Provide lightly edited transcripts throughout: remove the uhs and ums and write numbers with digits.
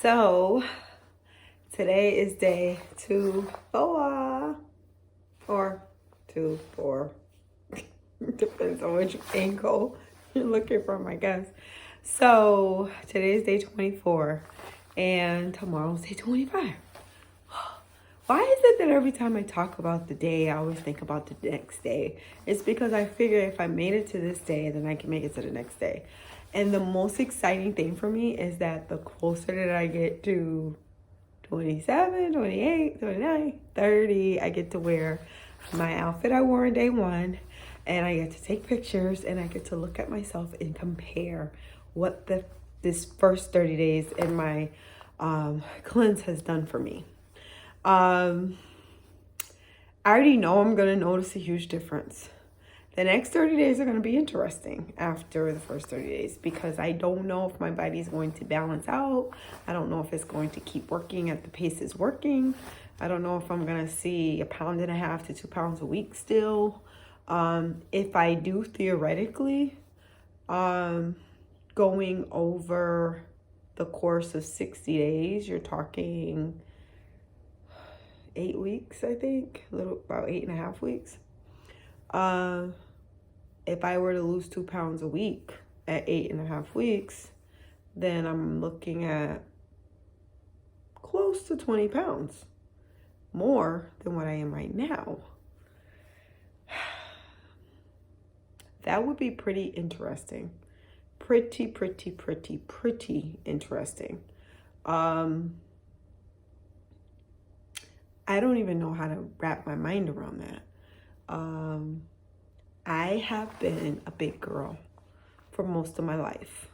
So today is day 2 4 or 2 4. Depends on which angle you're looking from, I guess. So today is day 24 and tomorrow's day 25. Why is it that every time I talk about the day, I always think about the next day? It's because I figure if I made it to this day, then I can make it to the next day. And the most exciting thing for me is that the closer that I get to 27, 28, 29, 30, I get to wear my outfit I wore on day one, and I get to take pictures, and I get to look at myself and compare what this first 30 days in my cleanse has done for me. I already know I'm going to notice a huge difference. The next 30 days are going to be interesting after the first 30 days because I don't know if my body is going to balance out. I don't know if it's going to keep working at the pace it's working. I don't know if I'm going to see 1.5 pounds to 2 pounds a week still. If I do, theoretically, going over the course of 60 days, you're talking 8 weeks, I think, about 8.5 weeks. If I were to lose 2 pounds a week at 8.5 weeks, then I'm looking at close to 20 pounds more than what I am right now. That would be pretty interesting. Pretty interesting. I don't even know how to wrap my mind around that. I have been a big girl for most of my life.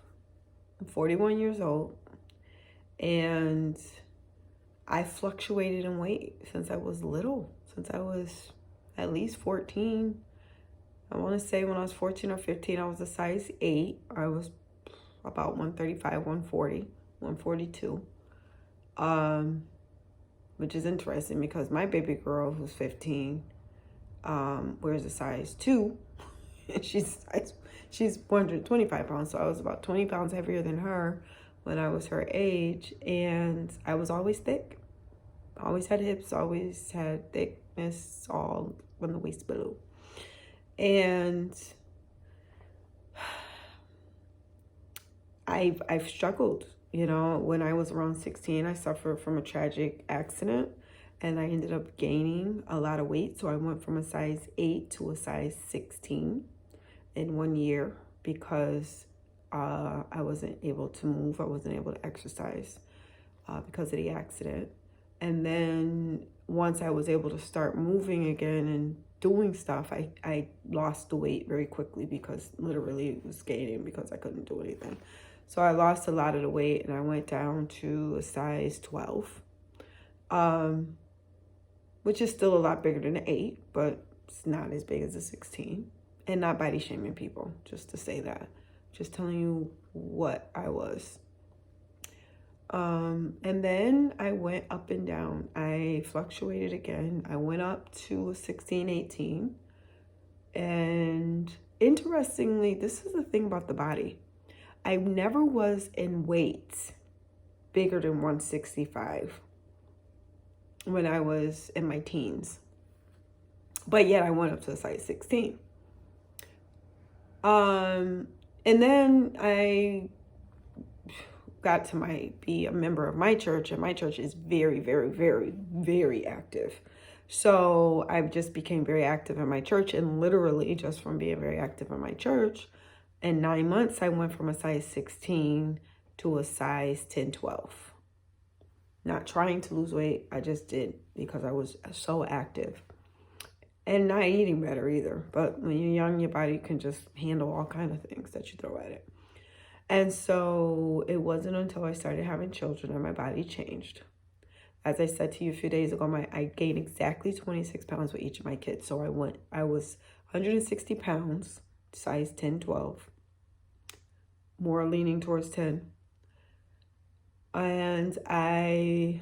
I'm 41 years old, and I fluctuated in weight since I was little, since I was at least 14. I want to say when I was 14 or 15, I was a size 8. I was about 135, 140, 142. Which is interesting because my baby girl, who's 15, wears a size 2. She's 125 pounds, so I was about 20 pounds heavier than her when I was her age, and I was always thick. Always had hips, always had thickness all from the waist below. And I've struggled. You know, when I was around 16, I suffered from a tragic accident, and I ended up gaining a lot of weight. So I went from a size 8 to a size 16 in 1 year because I wasn't able to move. I wasn't able to exercise because of the accident. And then once I was able to start moving again and doing stuff, I lost the weight very quickly because literally it was gaining because I couldn't do anything. So I lost a lot of the weight, and I went down to a size 12, which is still a lot bigger than an 8, but it's not as big as a 16. And not body shaming people, just to say that. Just telling you what I was. And then I went up and down. I fluctuated again. I went up to a 16, 18. And interestingly, this is the thing about the body. I never was in weight bigger than 165 when I was in my teens. But yet I went up to a size 16. And then I got to be a member of my church, and my church is very, very, very, very active. So I just became very active in my church, and literally just from being very active in my church, in 9 months, I went from a size 16 to a size 10, 12. Not trying to lose weight, I just did because I was so active. And not eating better either. But when you're young, your body can just handle all kinds of things that you throw at it. And so it wasn't until I started having children that my body changed. As I said to you a few days ago, I gained exactly 26 pounds with each of my kids. So I was 160 pounds, size 10, 12. More leaning towards 10. And I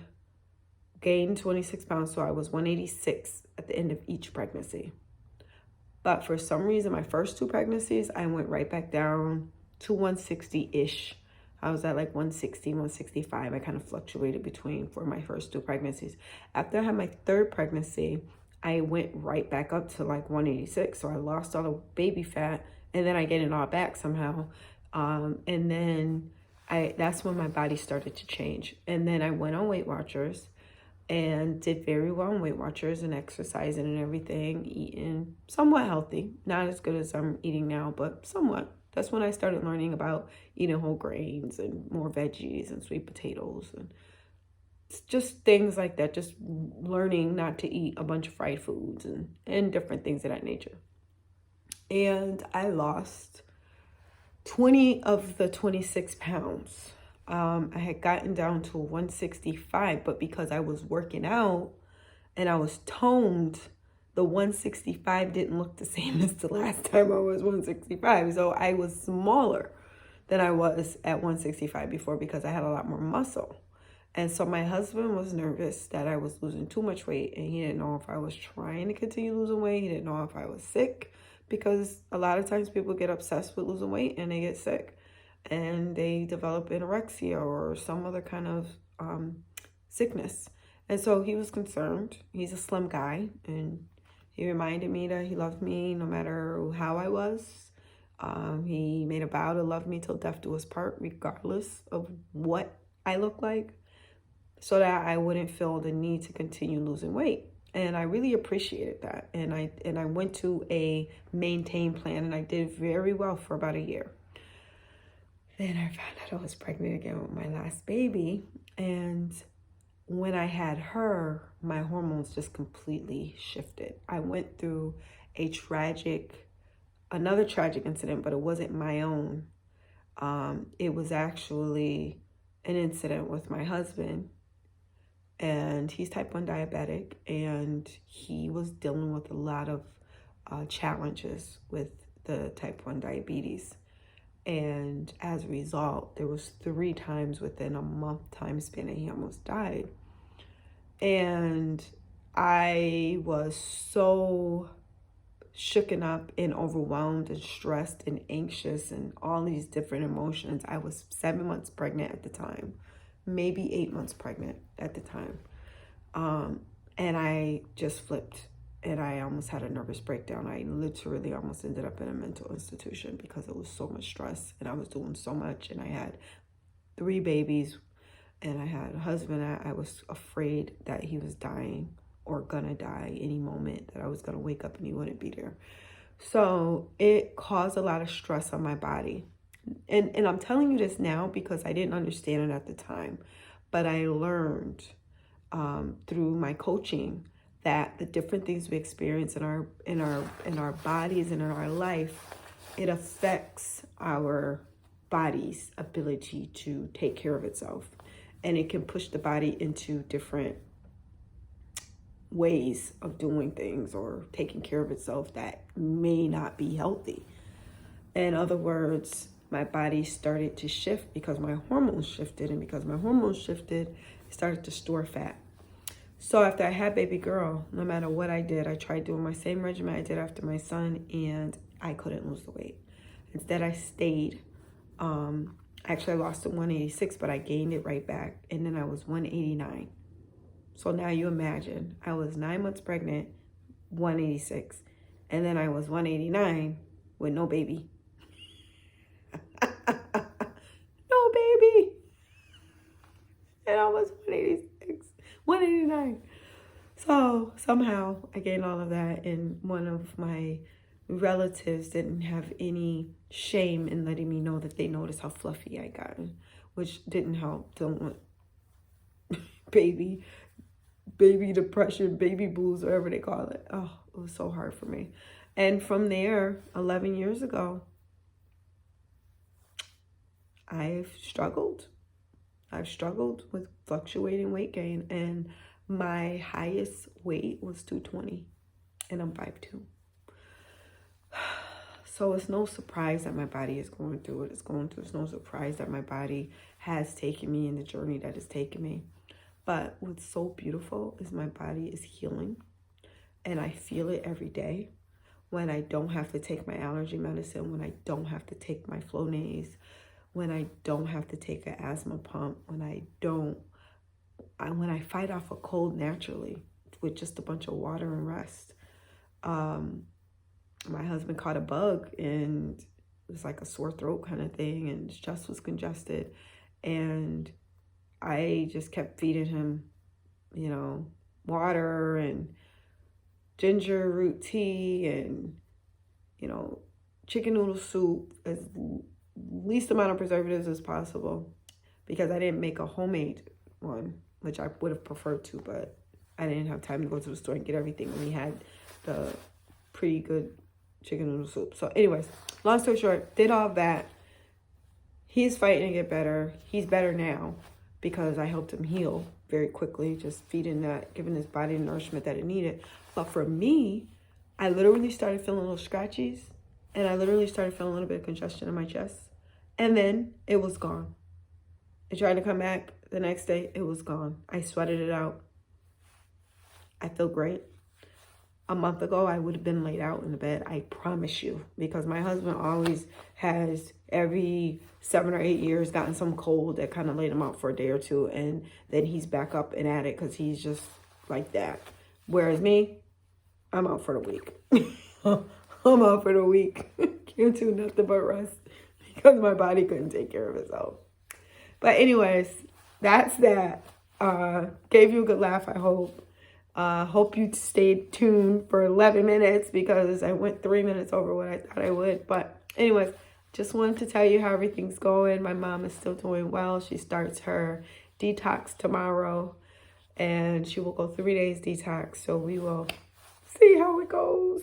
gained 26 pounds, so I was 186 at the end of each pregnancy. But for some reason, my first 2 pregnancies, I went right back down to 160-ish I was at like 160, 165. I kind of fluctuated between for my first 2 pregnancies. After I had my 3rd pregnancy, I went right back up to like 186. So I lost all the baby fat, and then I gained it all back somehow. And then that's when my body started to change. And then I went on Weight Watchers and did very well on Weight Watchers and exercising and everything, eating somewhat healthy. Not as good as I'm eating now, but somewhat. That's when I started learning about eating whole grains and more veggies and sweet potatoes and just things like that. Just learning not to eat a bunch of fried foods and different things of that nature. And I lost 20 of the 26 pounds. I had gotten down to 165, but because I was working out and I was toned, the 165 didn't look the same as the last time I was 165. So I was smaller than I was at 165 before because I had a lot more muscle. And so my husband was nervous that I was losing too much weight, and he didn't know if I was trying to continue losing weight. He didn't know if I was sick, because a lot of times people get obsessed with losing weight and they get sick and they develop anorexia or some other kind of sickness. And so he was concerned. He's a slim guy, and he reminded me that he loved me no matter how I was. He made a vow to love me till death do us part, regardless of what I look like, so that I wouldn't feel the need to continue losing weight. And I really appreciated that. And I went to a maintain plan, and I did very well for about a year. Then I found out I was pregnant again with my last baby. And when I had her, my hormones just completely shifted. I went through another tragic incident, but it wasn't my own. It was actually an incident with my husband. And he's type 1 diabetic, and he was dealing with a lot of challenges with the type 1 diabetes. And as a result, there was 3 times within a month time span that he almost died. And I was so shooken up and overwhelmed and stressed and anxious and all these different emotions. I was 7 months pregnant at the time, maybe 8 months pregnant at the time. And I just flipped, and I almost had a nervous breakdown. I literally almost ended up in a mental institution because it was so much stress, and I was doing so much, and I had 3 babies, and I had a husband. I was afraid that he was dying or gonna die any moment, that I was gonna wake up and he wouldn't be there. So it caused a lot of stress on my body. And I'm telling you this now because I didn't understand it at the time, but I learned through my coaching that the different things we experience in our bodies and in our life, it affects our body's ability to take care of itself, and it can push the body into different ways of doing things or taking care of itself that may not be healthy. In other words, my body started to shift because my hormones shifted, and because my hormones shifted, it started to store fat. So after I had baby girl, no matter what I did, I tried doing my same regimen I did after my son, and I couldn't lose the weight. Instead, I stayed. Actually, I lost to 186, but I gained it right back, and then I was 189. So now you imagine, I was 9 months pregnant, 186, and then I was 189 with no baby. No baby. And I was 186, 189. So somehow I gained all of that, and one of my relatives didn't have any shame in letting me know that they noticed how fluffy I gotten, which didn't help dealing with baby depression, baby blues, whatever they call it. Oh, it was so hard for me. And from there, 11 years ago, I've struggled with fluctuating weight gain, and my highest weight was 220, and I'm 5'2". So it's no surprise that my body is going through what it's going through. It's no surprise that my body has taken me in the journey that it's taken me. But what's so beautiful is my body is healing, and I feel it every day. When I don't have to take my allergy medicine, when I don't have to take my Flonase, when I don't have to take an asthma pump, when I fight off a cold naturally with just a bunch of water and rest. My husband caught a bug and it was like a sore throat kind of thing, and his chest was congested, and I just kept feeding him, you know, water and ginger root tea and, you know, chicken noodle soup, as least amount of preservatives as possible, because I didn't make a homemade one, which I would have preferred to, but I didn't have time to go to the store and get everything. We had the pretty good chicken noodle soup. So anyways, long story short, did all of that. He's fighting to get better. He's better now because I helped him heal very quickly, just feeding that, giving his body the nourishment that it needed. But for me, I literally started feeling little scratchies, and I literally started feeling a little bit of congestion in my chest. And then it was gone. I tried to come back the next day. It was gone. I sweated it out. I feel great. A month ago, I would have been laid out in the bed, I promise you, because my husband always has, every 7 or 8 years, gotten some cold that kind of laid him out for a day or two, and then he's back up and at it because he's just like that. Whereas me, I'm out for the week. I'm out for the week. Can't do nothing but rest because my body couldn't take care of itself. But anyways, that's that. Gave you a good laugh, I hope. Hope you stayed tuned for 11 minutes because I went 3 minutes over what I thought I would. But anyways, just wanted to tell you how everything's going. My mom is still doing well. She starts her detox tomorrow, and she will go 3 days detox. So we will see how it goes.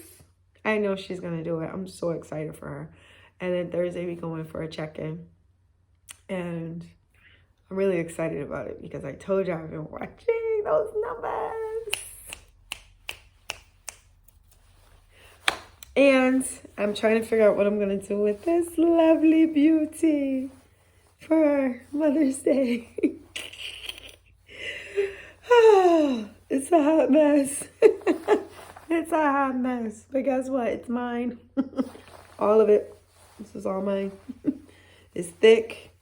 I know she's going to do it. I'm so excited for her. And then Thursday we go in for a check-in. And I'm really excited about it because I told you I've been watching those numbers. And I'm trying to figure out what I'm going to do with this lovely beauty for Mother's Day. It's a hot mess. It's a hot mess. But guess what? It's mine. All of it. This is all mine. It's thick.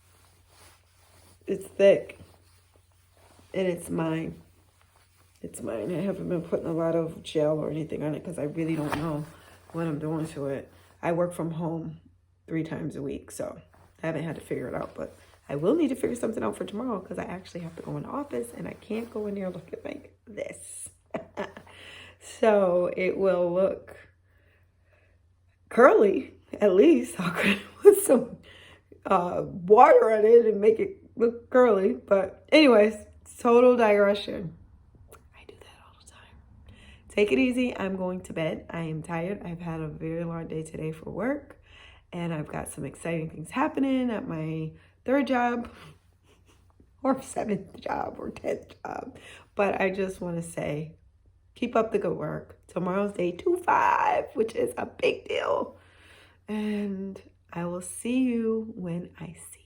It's thick. And it's mine. It's mine. I haven't been putting a lot of gel or anything on it because I really don't know what I'm doing to it. I work from home 3 times a week, so I haven't had to figure it out, but I will need to figure something out for tomorrow because I actually have to go in the office and I can't go in there looking like this. So it will look curly, at least. I'll put some water on it and make it look curly. But anyways, total digression. Take it easy. I'm going to bed. I am tired. I've had a very long day today for work, and I've got some exciting things happening at my 3rd job or 7th job or 10th job. But I just want to say, keep up the good work. Tomorrow's day 25, which is a big deal. And I will see you when I see you.